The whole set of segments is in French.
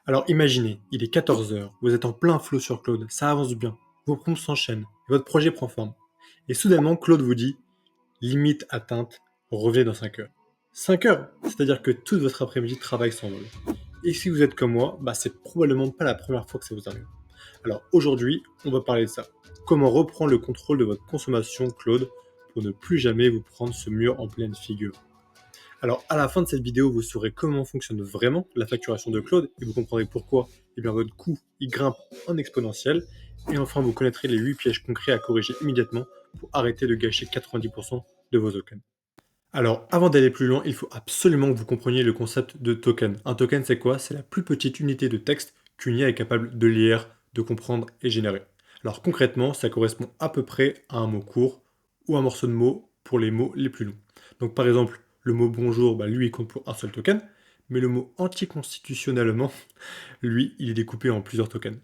Alors imaginez, il est 14 heures, vous êtes en plein flow sur Claude, ça avance bien, vos prompts s'enchaînent, et votre projet prend forme. Et soudainement, Claude vous dit, limite atteinte, revenez dans 5 heures. 5 heures, c'est-à-dire que toute votre après-midi de travail s'envole. Et si vous êtes comme moi, c'est probablement pas la première fois que ça vous arrive. Alors aujourd'hui, on va parler de ça. Comment reprendre le contrôle de votre consommation Claude pour ne plus jamais vous prendre ce mur en pleine figure. Alors, à la fin de cette vidéo, vous saurez comment fonctionne vraiment la facturation de Claude et vous comprendrez pourquoi votre coût il grimpe en exponentiel. Et enfin, vous connaîtrez les 8 pièges concrets à corriger immédiatement pour arrêter de gâcher 90% de vos tokens. Alors, avant d'aller plus loin, il faut absolument que vous compreniez le concept de token. Un token, c'est quoi? C'est la plus petite unité de texte qu'une IA est capable de lire, de comprendre et générer. Alors concrètement, ça correspond à peu près à un mot court ou un morceau de mots pour les mots les plus longs. Donc par exemple, le mot bonjour, lui, il compte pour un seul token, mais le mot anticonstitutionnellement, lui, il est découpé en plusieurs tokens.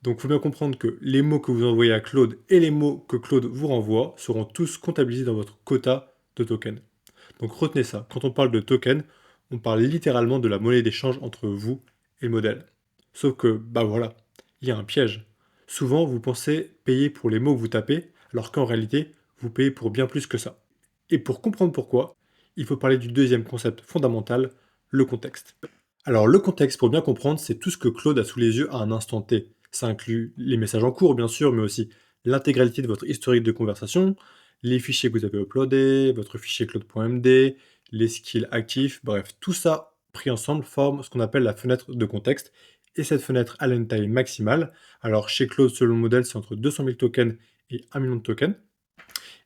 Donc il faut bien comprendre que les mots que vous envoyez à Claude et les mots que Claude vous renvoie seront tous comptabilisés dans votre quota de tokens. Donc retenez ça, quand on parle de token, on parle littéralement de la monnaie d'échange entre vous et le modèle. Sauf que, voilà, il y a un piège. Souvent, vous pensez payer pour les mots que vous tapez, alors qu'en réalité, vous payez pour bien plus que ça. Et pour comprendre pourquoi, il faut parler du deuxième concept fondamental, le contexte. Alors le contexte, pour bien comprendre, c'est tout ce que Claude a sous les yeux à un instant T. Ça inclut les messages en cours, bien sûr, mais aussi l'intégralité de votre historique de conversation, les fichiers que vous avez uploadés, votre fichier claude.md, les skills actifs, bref, tout ça pris ensemble forme ce qu'on appelle la fenêtre de contexte. Et cette fenêtre a une taille maximale. Alors chez Claude, selon le modèle, c'est entre 200 000 tokens et 1 million de tokens.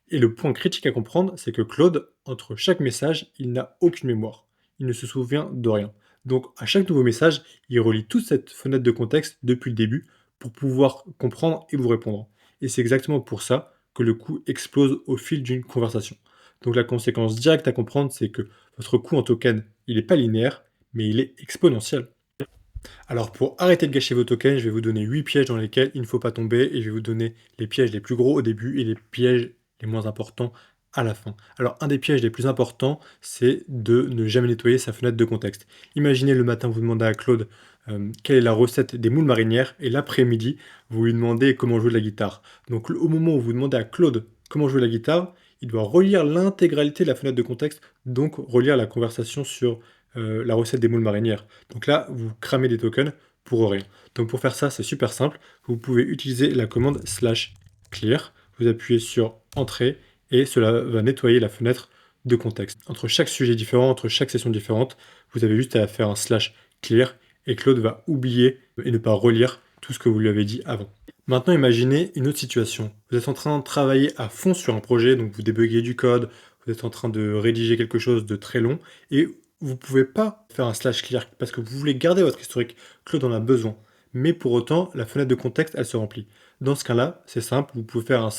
Et le point critique à comprendre, c'est que Claude, entre chaque message, il n'a aucune mémoire. Il ne se souvient de rien. Donc à chaque nouveau message, il relie toute cette fenêtre de contexte depuis le début pour pouvoir comprendre et vous répondre. Et c'est exactement pour ça que le coût explose au fil d'une conversation. Donc la conséquence directe à comprendre, c'est que votre coût en token, il n'est pas linéaire, mais il est exponentiel. Alors pour arrêter de gâcher vos tokens, je vais vous donner 8 pièges dans lesquels il ne faut pas tomber et je vais vous donner les pièges les plus gros au début et les pièges les moins importants à la fin. Alors un des pièges les plus importants, c'est de ne jamais nettoyer sa fenêtre de contexte. Imaginez le matin, vous demandez à Claude quelle est la recette des moules marinières et l'après-midi, vous lui demandez comment jouer de la guitare. Donc au moment où vous demandez à Claude comment jouer de la guitare, il doit relire l'intégralité de la fenêtre de contexte, donc relire la conversation sur la recette des moules marinières. Donc là, vous cramez des tokens pour rien. Donc pour faire ça, c'est super simple. Vous pouvez utiliser la commande /clear. Vous appuyez sur Entrée et cela va nettoyer la fenêtre de contexte. Entre chaque sujet différent, entre chaque session différente, vous avez juste à faire un /clear et Claude va oublier et ne pas relire tout ce que vous lui avez dit avant. Maintenant, imaginez une autre situation. Vous êtes en train de travailler à fond sur un projet, donc vous débuguez du code, vous êtes en train de rédiger quelque chose de très long, et vous pouvez pas faire un /clear parce que vous voulez garder votre historique. Claude en a besoin. Mais pour autant, la fenêtre de contexte, elle se remplit. Dans ce cas-là, c'est simple, vous pouvez faire un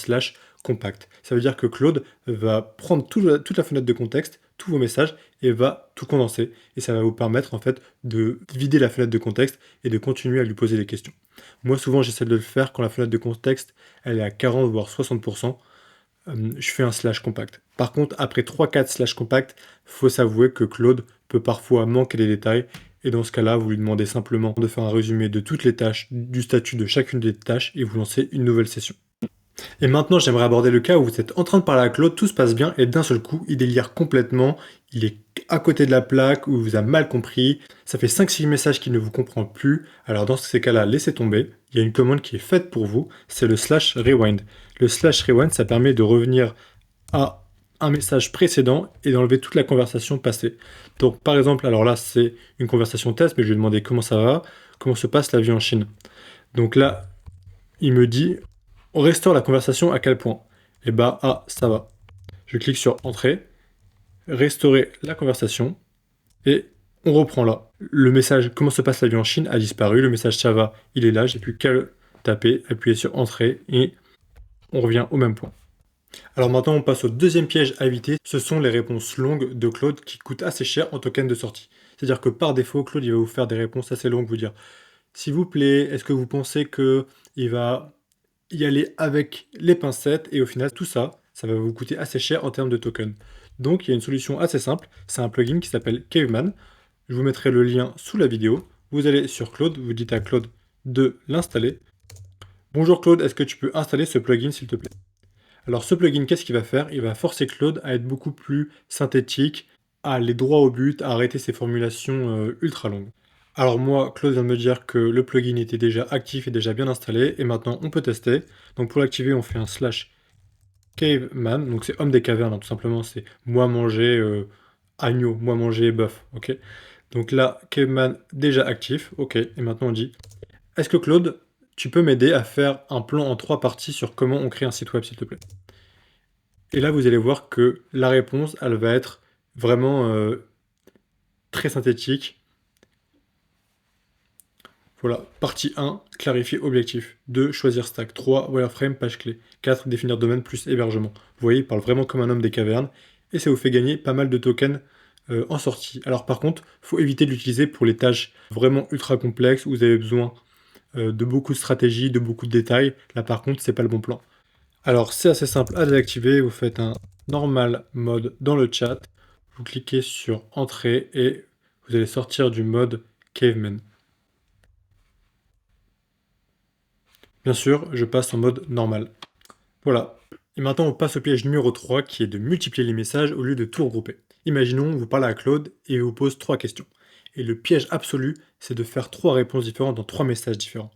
/compact. Ça veut dire que Claude va prendre toute la fenêtre de contexte, tous vos messages, et va tout condenser. Et ça va vous permettre en fait de vider la fenêtre de contexte et de continuer à lui poser des questions. Moi, souvent, j'essaie de le faire quand la fenêtre de contexte, elle est à 40 voire 60%. Je fais un /compact. Par contre, après 3-4 /compact, faut s'avouer que Claude peut parfois manquer des détails. Et dans ce cas-là, vous lui demandez simplement de faire un résumé de toutes les tâches, du statut de chacune des tâches, et vous lancez une nouvelle session. Et maintenant, j'aimerais aborder le cas où vous êtes en train de parler à Claude, tout se passe bien, et d'un seul coup, il délire complètement, il est à côté de la plaque, ou il vous a mal compris, ça fait 5-6 messages qu'il ne vous comprend plus, alors dans ces cas-là, laissez tomber, il y a une commande qui est faite pour vous, c'est le /rewind. Le /rewind, ça permet de revenir à un message précédent et d'enlever toute la conversation passée. Donc par exemple, alors là, c'est une conversation test, mais je lui ai demandé comment ça va, comment se passe la vie en Chine. Donc là, il me dit, on restaure la conversation à quel point? Et ça va. Je clique sur Entrée, restaurer la conversation, et on reprend là. Le message comment se passe la vie en Chine a disparu, le message ça va, il est là, j'ai plus qu'à le taper, appuyer sur Entrée, et on revient au même point. Alors maintenant, on passe au deuxième piège à éviter, ce sont les réponses longues de Claude qui coûtent assez cher en token de sortie. C'est-à-dire que par défaut, Claude il va vous faire des réponses assez longues, vous dire s'il vous plaît, est-ce que vous pensez que il va y aller avec les pincettes et au final tout ça, ça va vous coûter assez cher en termes de tokens. Donc il y a une solution assez simple, c'est un plugin qui s'appelle Caveman. Je vous mettrai le lien sous la vidéo. vous allez sur Claude, vous dites à Claude de l'installer. Bonjour Claude, est-ce que tu peux installer ce plugin s'il te plaît? Alors ce plugin, qu'est-ce qu'il va faire? Il va forcer Claude à être beaucoup plus synthétique, à aller droit au but, à arrêter ses formulations ultra longues. Alors moi, Claude vient de me dire que le plugin était déjà actif et déjà bien installé, et maintenant on peut tester. Donc pour l'activer, on fait un slash caveman, donc c'est homme des cavernes, hein, tout simplement, c'est moi manger agneau, moi manger bœuf, ok? Donc là, caveman déjà actif, ok, et maintenant on dit, est-ce que Claude, tu peux m'aider à faire un plan en 3 parties sur comment on crée un site web, s'il te plaît? Et là, vous allez voir que la réponse, elle va être vraiment très synthétique. Voilà, partie 1, clarifier objectif. 2, choisir stack. 3, wireframe, page clé. 4, définir domaine plus hébergement. Vous voyez, il parle vraiment comme un homme des cavernes, et ça vous fait gagner pas mal de tokens en sortie. Alors par contre, il faut éviter de l'utiliser pour les tâches vraiment ultra complexes, où vous avez besoin de beaucoup de stratégie, de beaucoup de détails. Là par contre, c'est pas le bon plan. Alors c'est assez simple à désactiver, vous faites un normal mode dans le chat, vous cliquez sur entrée et vous allez sortir du mode caveman. Bien sûr, je passe en mode normal. Voilà. Et maintenant, on passe au piège numéro 3 qui est de multiplier les messages au lieu de tout regrouper. Imaginons, vous parlez à Claude et il vous pose 3 questions. Et le piège absolu, c'est de faire 3 réponses différentes dans 3 messages différents.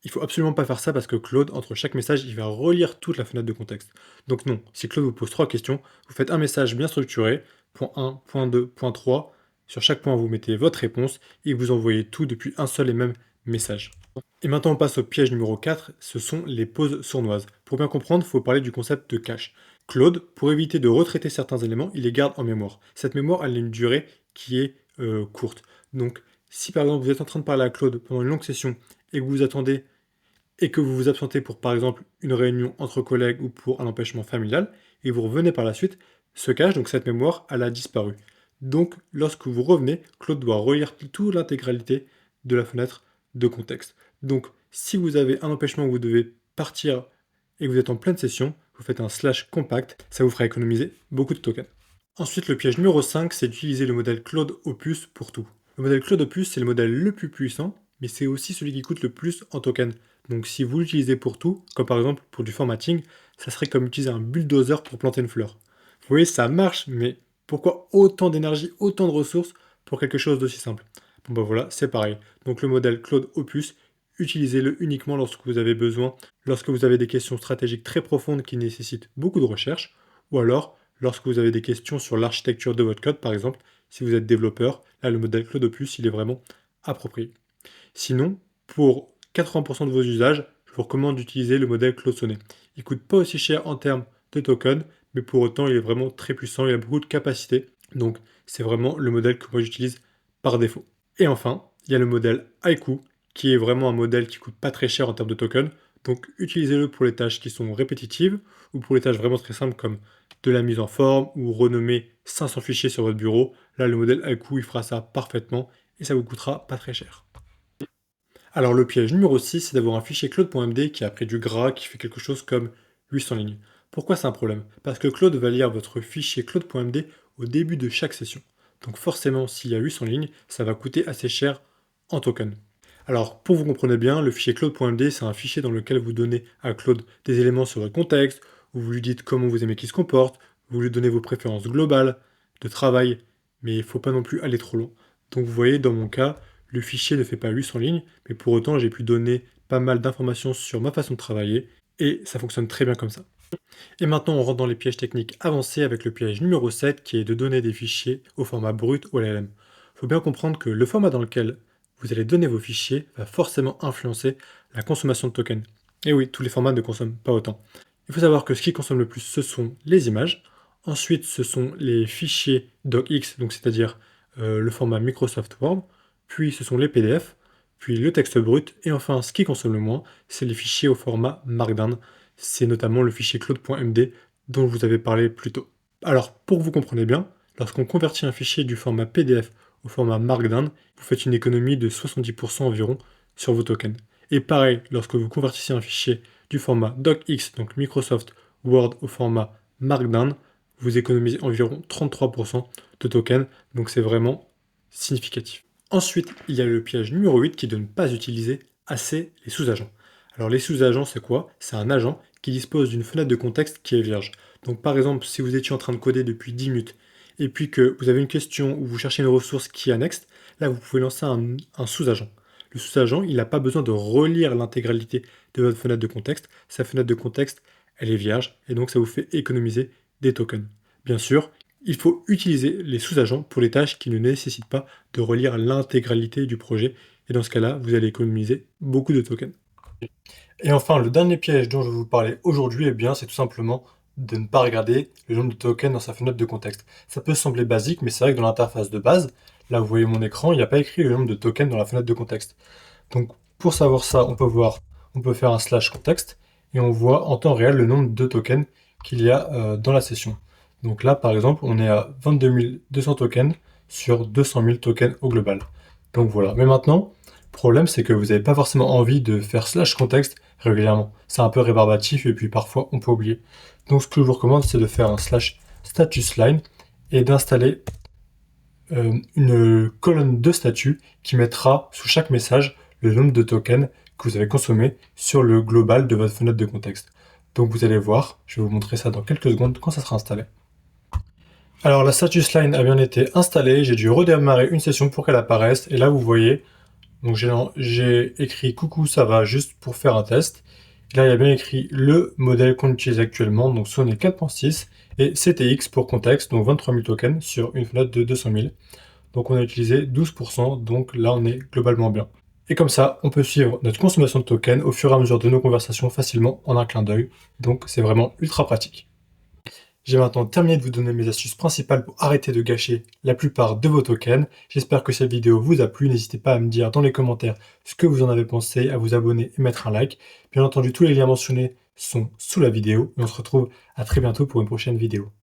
Il faut absolument pas faire ça parce que Claude, entre chaque message, il va relire toute la fenêtre de contexte. Donc non, si Claude vous pose 3 questions, vous faites un message bien structuré, point 1, point 2, point 3. Sur chaque point, vous mettez votre réponse et vous envoyez tout depuis un seul et même message. Et maintenant, on passe au piège numéro 4, ce sont les pauses sournoises. Pour bien comprendre, il faut parler du concept de cache. Claude, pour éviter de retraiter certains éléments, il les garde en mémoire. Cette mémoire, elle a une durée qui est courte. Donc, si par exemple vous êtes en train de parler à Claude pendant une longue session et que vous vous attendez et que vous vous absentez pour par exemple une réunion entre collègues ou pour un empêchement familial, et vous revenez par la suite, ce cache, donc cette mémoire, elle a disparu. Donc, lorsque vous revenez, Claude doit relire toute l'intégralité de la fenêtre de contexte. Donc, si vous avez un empêchement où vous devez partir et que vous êtes en pleine session, vous faites un slash compact, ça vous fera économiser beaucoup de tokens. Ensuite, le piège numéro 5, c'est d'utiliser le modèle Claude Opus pour tout. Le modèle Claude Opus, c'est le modèle le plus puissant, mais c'est aussi celui qui coûte le plus en tokens. Donc si vous l'utilisez pour tout, comme par exemple pour du formatting, ça serait comme utiliser un bulldozer pour planter une fleur. Vous voyez, ça marche, mais pourquoi autant d'énergie, autant de ressources pour quelque chose d'aussi simple? Bon bah voilà, c'est pareil. Donc le modèle Claude Opus, utilisez-le uniquement lorsque vous avez besoin, lorsque vous avez des questions stratégiques très profondes qui nécessitent beaucoup de recherche, ou alors lorsque vous avez des questions sur l'architecture de votre code, par exemple, si vous êtes développeur, là le modèle Claude Opus, il est vraiment approprié. Sinon, pour 80% de vos usages, je vous recommande d'utiliser le modèle Claude Sonnet. Il coûte pas aussi cher en termes de tokens, mais pour autant, il est vraiment très puissant, il a beaucoup de capacité. Donc, c'est vraiment le modèle que moi j'utilise par défaut. Et enfin, il y a le modèle Haiku, qui est vraiment un modèle qui coûte pas très cher en termes de tokens. Donc, utilisez-le pour les tâches qui sont répétitives ou pour les tâches vraiment très simples comme de la mise en forme ou renommer 500 fichiers sur votre bureau. Là, le modèle Haiku, il fera ça parfaitement et ça vous coûtera pas très cher. Alors le piège numéro 6, c'est d'avoir un fichier Claude.md qui a pris du gras, qui fait quelque chose comme 800 lignes. Pourquoi c'est un problème? Parce que Claude va lire votre fichier Claude.md au début de chaque session. Donc forcément, s'il y a 800 lignes, ça va coûter assez cher en token. Alors, pour vous compreniez bien, le fichier Claude.md, c'est un fichier dans lequel vous donnez à Claude des éléments sur votre contexte, où vous lui dites comment vous aimez qu'il se comporte, vous lui donnez vos préférences globales de travail, mais il ne faut pas non plus aller trop loin. Donc vous voyez, dans mon cas, le fichier ne fait pas 800 lignes, mais pour autant, j'ai pu donner pas mal d'informations sur ma façon de travailler, et ça fonctionne très bien comme ça. Et maintenant, on rentre dans les pièges techniques avancés avec le piège numéro 7, qui est de donner des fichiers au format brut ou LLM. Il faut bien comprendre que le format dans lequel vous allez donner vos fichiers va forcément influencer la consommation de tokens. Et oui, tous les formats ne consomment pas autant. Il faut savoir que ce qui consomme le plus, ce sont les images. Ensuite, ce sont les fichiers docx, donc c'est-à-dire le format Microsoft Word. Puis, ce sont les PDF. Puis, le texte brut. Et enfin, ce qui consomme le moins, c'est les fichiers au format Markdown. C'est notamment le fichier claude.md dont je vous avais parlé plus tôt. Alors, pour que vous compreniez bien, lorsqu'on convertit un fichier du format PDF au format Markdown, vous faites une économie de 70% environ sur vos tokens. Et pareil, lorsque vous convertissez un fichier du format docx, donc Microsoft Word, au format Markdown, vous économisez environ 33% de tokens, donc c'est vraiment significatif. Ensuite, il y a le piège numéro 8 qui est de ne pas utiliser assez les sous-agents. Alors les sous-agents, c'est quoi? C'est un agent qui dispose d'une fenêtre de contexte qui est vierge. Donc par exemple, si vous étiez en train de coder depuis 10 minutes et puis que vous avez une question ou vous cherchez une ressource qui est annexe, là vous pouvez lancer un sous-agent. Le sous-agent, il n'a pas besoin de relire l'intégralité de votre fenêtre de contexte. Sa fenêtre de contexte, elle est vierge et donc ça vous fait économiser des tokens. Bien sûr, il faut utiliser les sous-agents pour les tâches qui ne nécessitent pas de relire l'intégralité du projet. Et dans ce cas-là, vous allez économiser beaucoup de tokens. Et enfin, le dernier piège dont je vais vous parler aujourd'hui, c'est tout simplement de ne pas regarder le nombre de tokens dans sa fenêtre de contexte. Ça peut sembler basique, mais c'est vrai que dans l'interface de base, là vous voyez mon écran, il n'y a pas écrit le nombre de tokens dans la fenêtre de contexte. Donc pour savoir ça, on peut faire un slash contexte et on voit en temps réel le nombre de tokens qu'il y a dans la session. Donc là, par exemple, on est à 22 200 tokens sur 200 000 tokens au global. Donc voilà. Mais maintenant, le problème, c'est que vous n'avez pas forcément envie de faire slash contexte régulièrement. C'est un peu rébarbatif et puis parfois on peut oublier. Donc ce que je vous recommande, c'est de faire un slash status line et d'installer une colonne de statut qui mettra sous chaque message le nombre de tokens que vous avez consommé sur le global de votre fenêtre de contexte. Donc vous allez voir, je vais vous montrer ça dans quelques secondes quand ça sera installé. Alors la status line a bien été installée, j'ai dû redémarrer une session pour qu'elle apparaisse, et là vous voyez, donc j'ai écrit coucou ça va juste pour faire un test. Et là il y a bien écrit le modèle qu'on utilise actuellement, donc Sony 4.6 et CTX pour contexte, donc 23 000 tokens sur une fenêtre de 200 000. Donc on a utilisé 12%, donc là on est globalement bien. Et comme ça, on peut suivre notre consommation de tokens au fur et à mesure de nos conversations facilement en un clin d'œil, donc c'est vraiment ultra pratique. J'ai maintenant terminé de vous donner mes astuces principales pour arrêter de gâcher la plupart de vos tokens. J'espère que cette vidéo vous a plu. N'hésitez pas à me dire dans les commentaires ce que vous en avez pensé, à vous abonner et mettre un like. Bien entendu, tous les liens mentionnés sont sous la vidéo et on se retrouve à très bientôt pour une prochaine vidéo.